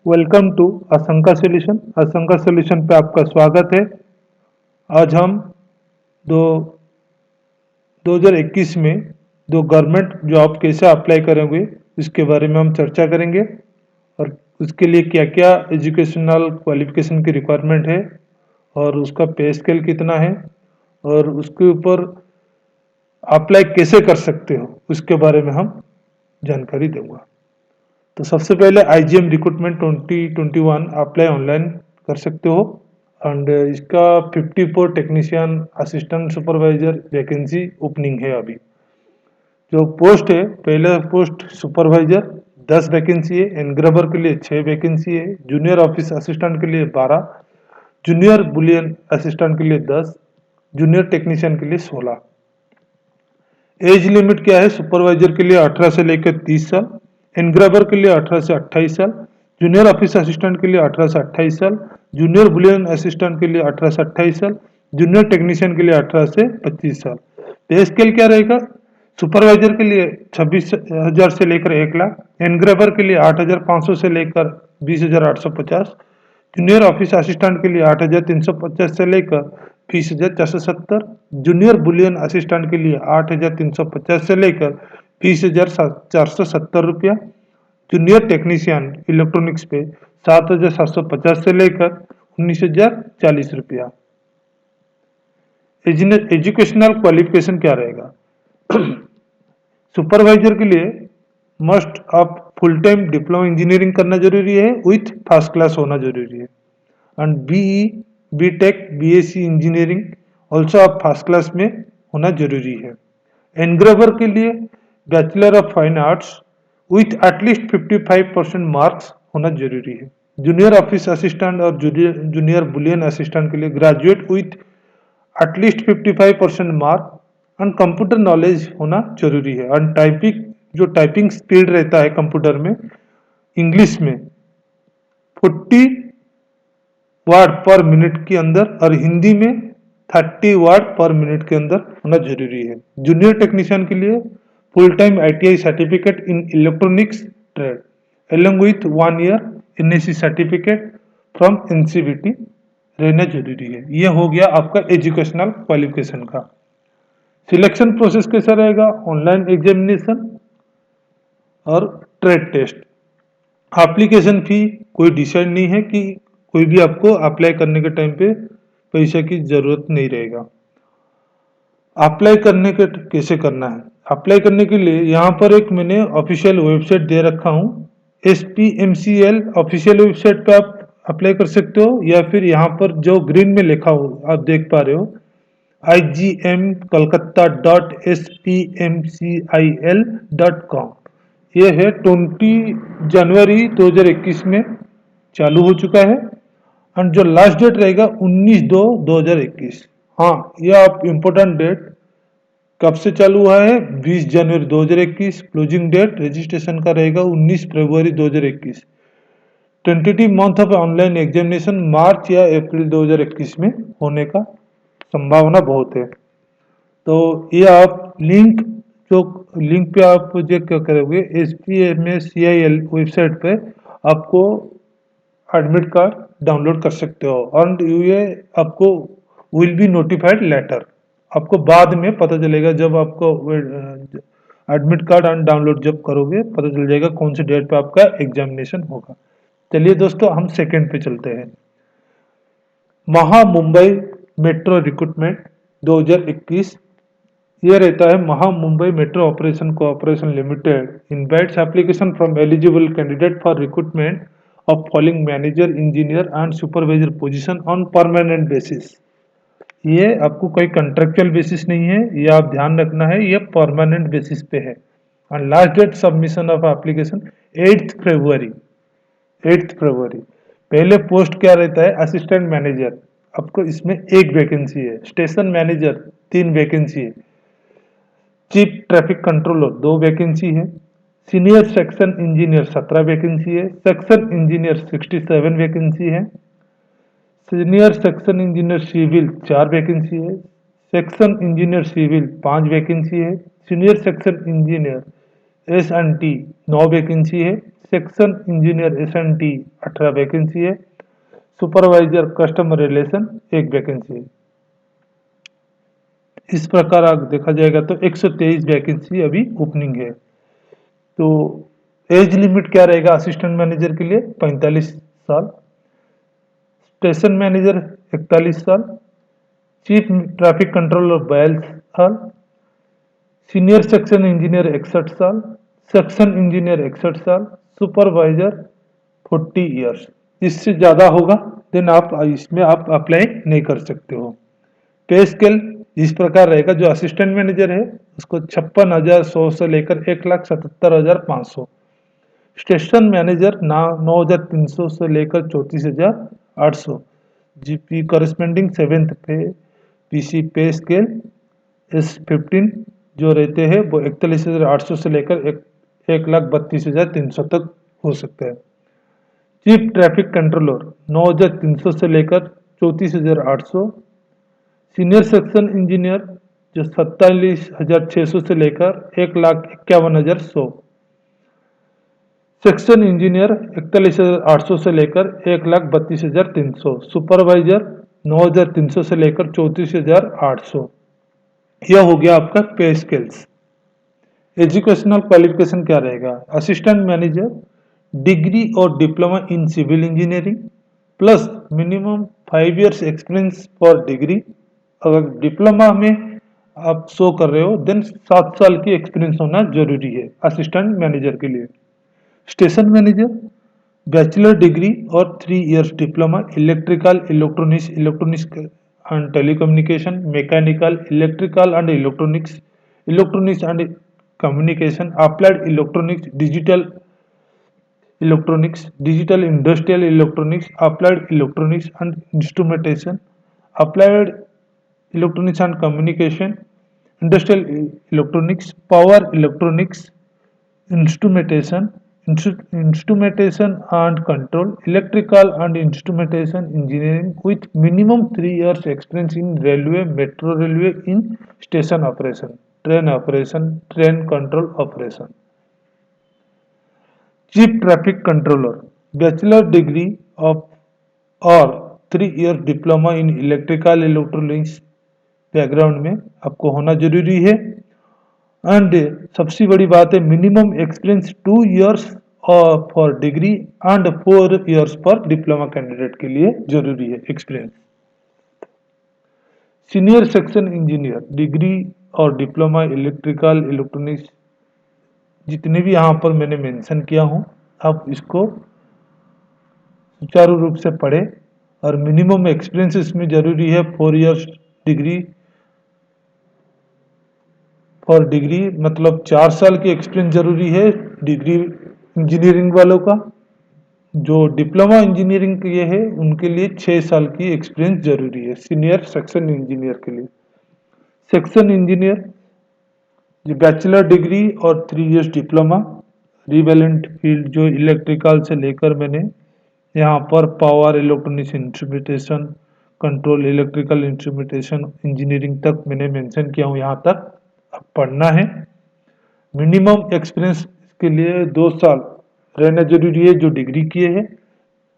Welcome to आशंका solution. आशंका solution पे आपका स्वागत है। आज हम दो 2021 में दो गवर्नमेंट जॉब कैसे अप्लाई करेंगे इसके बारे में हम चर्चा करेंगे और उसके लिए क्या क्या एजुकेशनल क्वालिफिकेशन की रिक्वायरमेंट है और उसका पे स्केल कितना है और उसके ऊपर अप्लाई कैसे कर सकते हो उसके बारे में हम जानकारी दूंगा। तो सबसे पहले आईजीएम रिक्रूटमेंट 2021 अप्लाई ऑनलाइन कर सकते हो एंड इसका 54 technician assistant supervisor vacancy opening है। अभी जो पोस्ट है, पहले पोस्ट सुपरवाइजर 10 वैकेंसी है, एनग्रेवर के लिए 6 वैकेंसी है, जूनियर ऑफिस असिस्टेंट के लिए 12, जूनियर बुलियन असिस्टेंट के लिए 10, जूनियर टेक्नीशियन के लिए 16। एज लिमिट क्या है? सुपरवाइजर के लिए 18 से लेकर 30 साल, एनग्रेवर के लिए 18 से 28 साल, जूनियर ऑफिस असिस्टेंट के लिए 18 से 28 साल, जूनियर बुलियन असिस्टेंट के लिए 18 से 28 साल, जूनियर टेक्नीशियन के लिए 18 से 25 साल। पे स्केल क्या रहेगा? सुपरवाइजर के लिए 26,000 से लेकर 1 लाख, एनग्रेवर के लिए 8,500 से लेकर 20,850, जूनियर ऑफिस असिस्टेंट के लिए 8,350 से लेकर 20,470, जूनियर बुलियन असिस्टेंट के लिए 8,350 से लेकर 20,470 रुपया, जूनियर टेक्नीशियन इलेक्ट्रॉनिक्स पे 7,750 से लेकर 19,040 रुपया। एजुकेशनल क्वालिफिकेशन क्या रहेगा? सुपरवाइजर के लिए मस्ट आप फुल टाइम डिप्लोमा इंजीनियरिंग करना जरूरी है विथ फर्स्ट क्लास होना जरूरी है and BE BTech BSc engineering also आप फर्स्ट क्लास में होना जरूरी है। एनग्रेवर के लिए bachelor of fine arts with at least 55% marks होना जरूरी है। जूनियर ऑफिस असिस्टेंट और जूनियर बुलियन असिस्टेंट के लिए graduate with at least 55% mark and computer knowledge होना जरूरी है एंड टाइपिंग स्पीड रहता है कंप्यूटर में इंग्लिश में 40 वर्ड पर मिनट के अंदर और हिंदी में 30 वर्ड पर मिनट के अंदर होना जरूरी है। जूनियर टेक्नीशियन के लिए full time ITI certificate in electronics trade along with 1 year NSC certificate from NCBT रहना जरूरी है। यह हो गया आपका एजुकेशनल क्वालिफिकेशन का। सिलेक्शन प्रोसेस कैसा रहेगा? ऑनलाइन एग्जामिनेशन और ट्रेड टेस्ट। एप्लीकेशन फी कोई डिसाइड नहीं है कि कोई भी आपको अप्लाई करने के टाइम पे पैसे की जरूरत नहीं रहेगा। अप्लाई करने के कैसे करना है? अप्लाई करने के लिए यहाँ पर एक मैंने ऑफिशियल वेबसाइट दे रखा हूँ। SPMCL ऑफिशियल वेबसाइट पे आप अप्लाई कर सकते हो या फिर यहाँ पर जो ग्रीन में लिखा हो आप देख पा रहे हो igmkolkata.spmcil.com। ये है 20 जनवरी 2021 में चालू हो चुका है एंड जो लास्ट डेट रहेगा 19/2/2021। हाँ, यह आप इम्पोर्टेंट डेट कब से चालू हुआ है? 20 जनवरी 2021। क्लोजिंग डेट रजिस्ट्रेशन का रहेगा 19 फरवरी 2021। Tentative month of online examination मार्च या अप्रैल 2021 में होने का संभावना बहुत है। तो ये आप लिंक पे आप जो क्या करोगे SPMCIL वेबसाइट पे आपको एडमिट कार्ड डाउनलोड कर सकते हो और ये आपको विल बी नोटिफाइड लेटर। आपको बाद में पता चलेगा जब आपको एडमिट कार्ड डाउनलोड जब करोगे पता चल जाएगा कौन सी डेट पे आपका एग्जामिनेशन होगा। चलिए दोस्तों, हम सेकंड पे चलते हैं। महा मुंबई मेट्रो रिक्रूटमेंट 2021। ये रहता है महा Mumbai metro operation cooperation limited invites application from eligible candidate for recruitment of following manager engineer and supervisor position on permanent basis. ये आपको कोई कॉन्ट्रेक्चुअल बेसिस नहीं है, ये आप ध्यान रखना है, ये परमानेंट बेसिस पे है। And last date submission of application 8 फरवरी। पहले पोस्ट क्या रहता है? असिस्टेंट मैनेजर, आपको इसमें 1 वैकेंसी है। स्टेशन मैनेजर 3 वैकेंसी है। चीफ ट्रैफिक कंट्रोलर 2 वैकेंसी है। सीनियर सेक्शन इंजीनियर 17 वैकेंसी है। सेक्शन इंजीनियर 67 वैकेंसी है। Senior section engineer civil 4 vacancy है। सेक्शन इंजीनियर सिविल 5 वैकेंसी है। Senior section engineer S&T 9 vacancy है। सेक्शन इंजीनियर SNT 18 वैकेंसी है, supervisor customer relation 1 vacancy है। इस प्रकार अगर देखा जाएगा तो 123 वैकेंसी अभी ओपनिंग है। तो एज लिमिट क्या रहेगा असिस्टेंट मैनेजर के लिए 45 साल, स्टेशन मैनेजर 41 साल, चीफ ट्रैफिक कंट्रोलर 42 साल, सीनियर सेक्शन इंजीनियर 61 साल, सेक्शन इंजीनियर 61 साल, सुपरवाइजर 40 ईयर्स। इससे ज़्यादा होगा देन आप इसमें आप अप्लाई नहीं कर सकते हो। पे स्केल इस प्रकार रहेगा, जो असिस्टेंट मैनेजर है उसको 56,100 से लेकर 1,77,500, स्टेशन मैनेजर 9,300 से लेकर 34,800, जीपी करस्पेंडिंग 7th पे पीसी पे स्केल S15 जो रहते हैं वो 41,800 से लेकर 1,32,300 तक हो सकता है। चीफ ट्रैफिक कंट्रोलर 9,300 से लेकर 34,800, सीनियर सेक्शन इंजीनियर जो 47,600 से लेकर 1,51,100, सेक्शन इंजीनियर 41,800 से लेकर 1,32,300, सुपरवाइजर 9,300 से लेकर 34,800। यह हो गया आपका पे स्केल्स। एजुकेशनल क्वालिफिकेशन क्या रहेगा, असिस्टेंट मैनेजर डिग्री और diploma in civil engineering plus minimum 5 years experience for degree. अगर डिप्लोमा में आप शो कर रहे हो देन 7 साल की एक्सपीरियंस होना जरूरी है असिस्टेंट मैनेजर के लिए। स्टेशन मैनेजर बैचलर डिग्री और 3 years diploma electrical electronics and telecommunication, mechanical electrical and electronics and communication, applied electronics, digital industrial electronics, applied electronics and instrumentation, applied electronics and communication, industrial electronics, power electronics, instrumentation and control, electrical and instrumentation engineering with minimum 3 years experience in railway, metro railway, in station operation, train control operation. Chief traffic controller bachelor degree of or 3 years diploma in electrical electronics background में आपको होना जरूरी है। And सबसे बड़ी बात है minimum experience 2 years for degree and 4 years for diploma candidate के लिए जरूरी है experience. Senior section engineer degree और डिप्लोमा इलेक्ट्रिकल इलेक्ट्रॉनिक्स जितने भी यहाँ पर मैंने मेंशन किया हूँ आप इसको सुचारू रूप से पढ़े और मिनिमम एक्सपीरियंस इसमें जरूरी है 4 इयर्स डिग्री फॉर डिग्री मतलब 4 साल की एक्सपीरियंस जरूरी है डिग्री इंजीनियरिंग वालों का। जो डिप्लोमा इंजीनियरिंग किए हैं उनके लिए 6 साल की एक्सपीरियंस जरूरी है सीनियर सेक्शन इंजीनियर के लिए। सेक्शन इंजीनियर जो बैचलर डिग्री और 3 इयर्स डिप्लोमा, रिवेलेंट फील्ड जो इलेक्ट्रिकल से लेकर मैंने यहाँ पर power electronics instrumentation control electrical instrumentation engineering तक मैंने मेंशन किया हूँ, यहाँ तक पढ़ना है। मिनिमम एक्सपीरियंस के लिए 2 साल रहना जरूरी है जो डिग्री किए हैं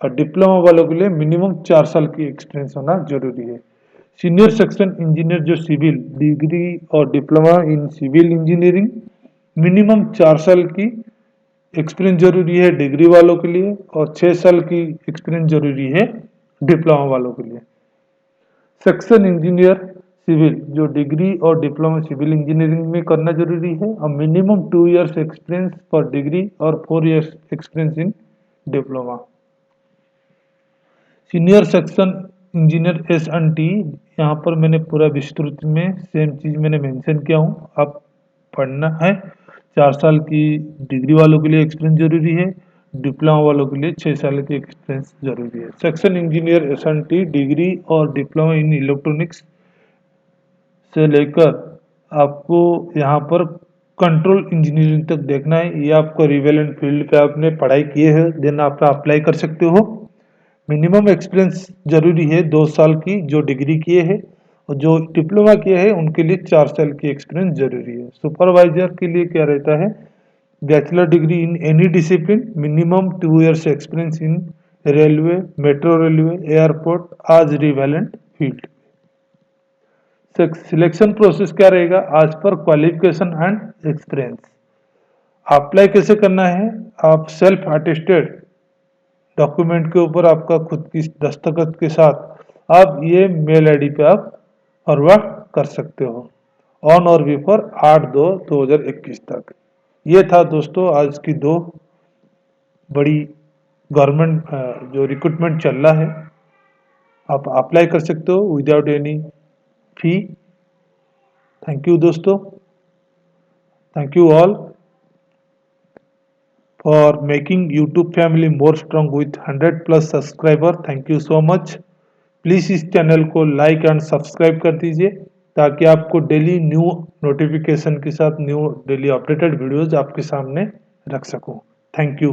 और डिप्लोमा वालों के लिए मिनिमम 4 साल की एक्सपीरियंस होना जरूरी है। सीनियर सेक्शन इंजीनियर जो सिविल डिग्री और diploma in civil engineering minimum 4 साल की एक्सपीरियंस जरूरी है डिग्री वालों के लिए और 6 साल की एक्सपीरियंस जरूरी है डिप्लोमा वालों के लिए। सेक्शन इंजीनियर सिविल जो डिग्री और डिप्लोमा सिविल इंजीनियरिंग में करना जरूरी है और minimum 2 years experience for degree और 4 years experience in diploma. Senior section engineer S&T यहाँ पर मैंने पूरा विस्तृत में सेम चीज मैंने मेंशन किया हूँ, आप पढ़ना है। 4 साल की डिग्री वालों के लिए एक्सपीरियंस जरूरी है, डिप्लोमा वालों के लिए 6 साल की एक्सपीरियंस जरूरी है। सेक्शन इंजीनियर S&T डिग्री और डिप्लोमा इन इलेक्ट्रॉनिक्स से लेकर आपको यहाँ पर कंट्रोल इंजीनियरिंग तक देखना है। ये आपको रिवेलेंट फील्ड पे आपने पढ़ाई की है देन आप अप्लाई कर सकते हो। मिनिमम एक्सपीरियंस जरूरी है 2 साल की जो डिग्री किए हैं और जो डिप्लोमा किए हैं उनके लिए 4 साल की एक्सपीरियंस जरूरी है। सुपरवाइजर के लिए क्या रहता है bachelor degree in any discipline, minimum 2 years experience in railway, metro railway, airport as relevant field. Selection process क्या रहेगा? आज पर क्वालिफिकेशन एंड एक्सपीरियंस। अप्लाई कैसे करना है? आप सेल्फ अटेस्टेड डॉक्यूमेंट के ऊपर आपका खुद की दस्तखत के साथ आप ये मेल आईडी पे आप फॉरवर्ड कर सकते हो ऑन और बिफोर 8/2/2021 तक। ये था दोस्तों आज की दो बड़ी गवर्नमेंट जो रिक्रूटमेंट चल रहा है, आप अप्लाई कर सकते हो without any fee. Thank you दोस्तों, thank you all for making YouTube family more strong with 100+ subscriber. Thank you so much. Please इस चैनल को लाइक एंड सब्सक्राइब कर दीजिए ताकि आपको डेली न्यू नोटिफिकेशन के साथ न्यू डेली अपडेटेड वीडियोज आपके सामने रख सकूं। Thank you.